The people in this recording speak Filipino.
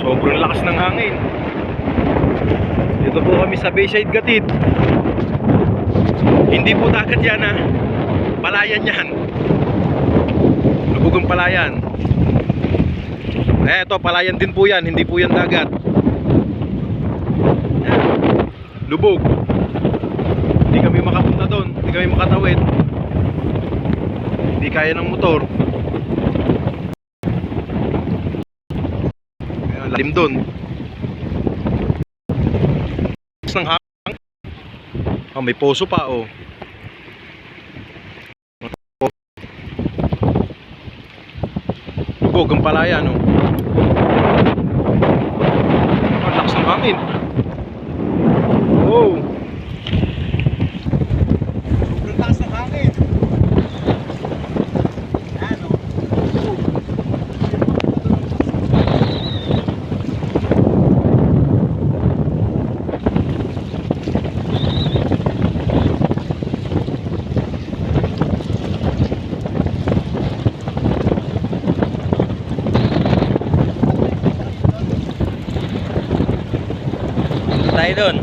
Sobrang lakas ng hangin. Dito po kami sa Bayside Gatid. Hindi po dagat yan ha. Palayan yan. Lubog ang palayan. Eto, palayan din po yan. Hindi po yan dagat. Yan. Lubog. Hindi kami makapunta doon. Hindi kami makatawid. Hindi kaya ng motor. Ayan, lalim doon. Ng hangin. Oh, may poso pa oh. Lubog ang palayan oh. Ang lakas ng hangin. Oh. Ang lakas ng hangin. Ano? Tayo doon.